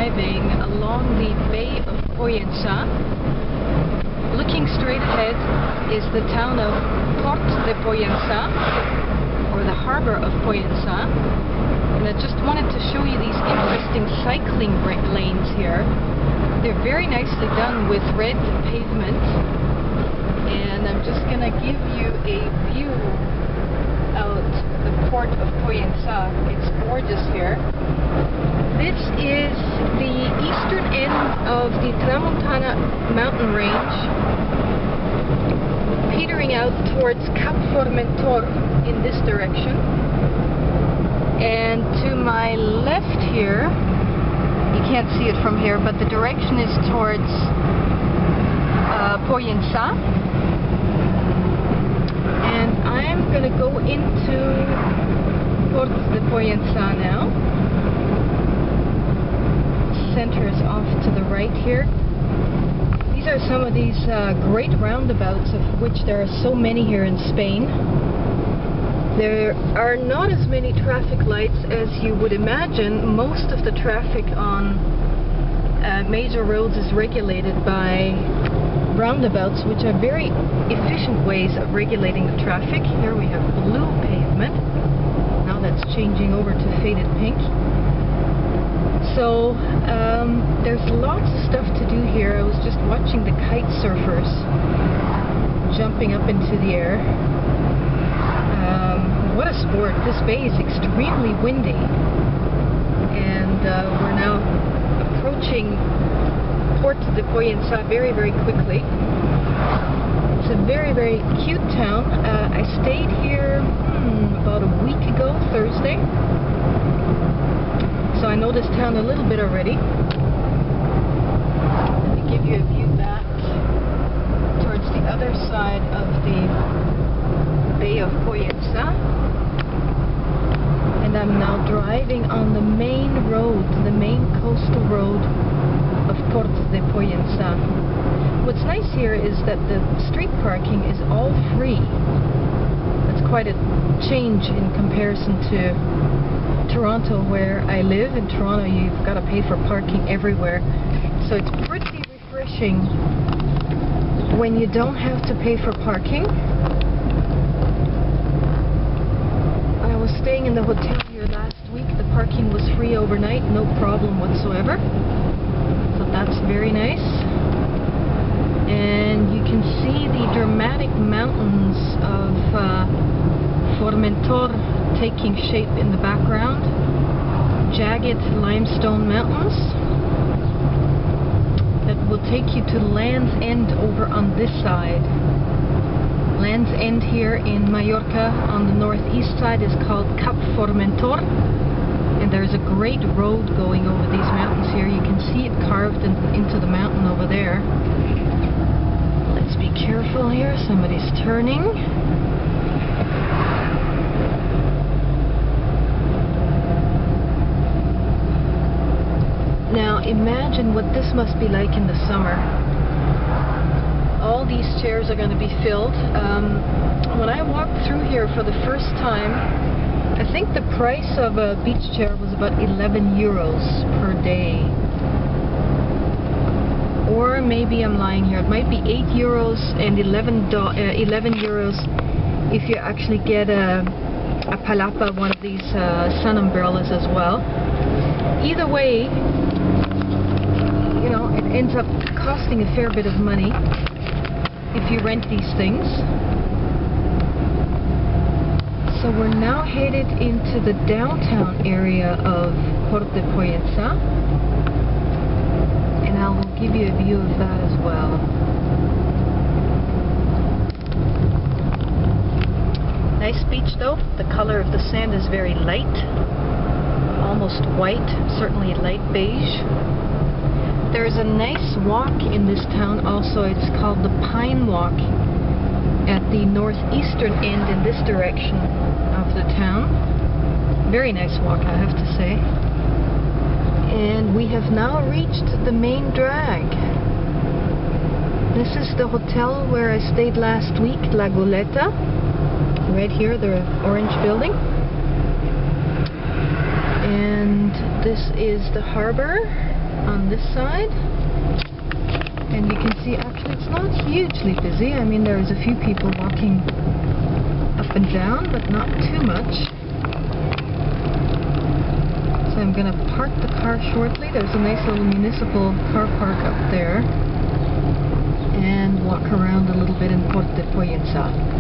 driving along the Bay of Pollenca. Looking straight ahead is the town of Port de Pollenca, or the harbour of Pollenca. And I just wanted to show you these interesting cycling lanes here. They're very nicely done with red pavement. And I'm just going to give you a view out the port of Pollenca. It's gorgeous here. This is the eastern end of the Tramuntana mountain range, petering out towards Cap Formentor in this direction. And to my left here, you can't see it from here, but the direction is towards Pollenca. And I'm going to go into Port de Pollenca now. Center is off to the right here. These are some of these great roundabouts, of which there are so many here in Spain. There are not as many traffic lights as you would imagine. Most of the traffic on major roads is regulated by roundabouts, which are very efficient ways of regulating the traffic. Here we have blue pavement. Now that's changing over to faded pink. So there's lots of stuff to do here. I was just watching the kite surfers jumping up into the air. What a sport. This bay is extremely windy, and we're now approaching Port de Pollenca very, very quickly. It's a very, very cute town. I stayed here about a week ago, Thursday. So I know this town a little bit already. Let me give you a view back towards the other side of the Bay of Pollenca. And I'm now driving on the main road, the main coastal road of Port de Pollenca. What's nice here is that the street parking is all free. That's quite a change in comparison to Toronto, where I live. In Toronto you've got to pay for parking everywhere, so it's pretty refreshing when you don't have to pay for parking. I was staying in the hotel here last week. The parking was free overnight, no problem whatsoever, so that's very nice. And you can see the dramatic mountains of Formentor taking shape in the background. Jagged limestone mountains that will take you to Land's End over on this side. Land's End here in Mallorca on the northeast side is called Cap Formentor, and there's a great road going over these mountains here. You can see it carved into the mountain over there. Let's be careful here, somebody's turning. Now imagine what this must be like in the summer. All these chairs are going to be filled. When I walked through here for the first time, I think the price of a beach chair was about 11 euros per day. Or maybe I'm lying here. It might be 8 euros and 11 euros if you actually get a palapa, one of these sun umbrellas as well. Either way, you know, it ends up costing a fair bit of money if you rent these things. So we're now headed into the downtown area of Port de Pollenca, and I will give you a view of that as well. Nice beach though. The color of the sand is very light, almost white, certainly light beige. There's a nice walk in this town also. It's called the Pine Walk at the northeastern end in this direction of the town. Very nice walk, I have to say. And we have now reached the main drag. This is the hotel where I stayed last week, La Goleta. Right here, the orange building. And this is the harbour. on this side. And you can see actually it's not hugely busy. I mean, there's a few people walking up and down, but not too much. So I'm going to park the car shortly. There's a nice little municipal car park up there. And walk around a little bit in Port de Pollença.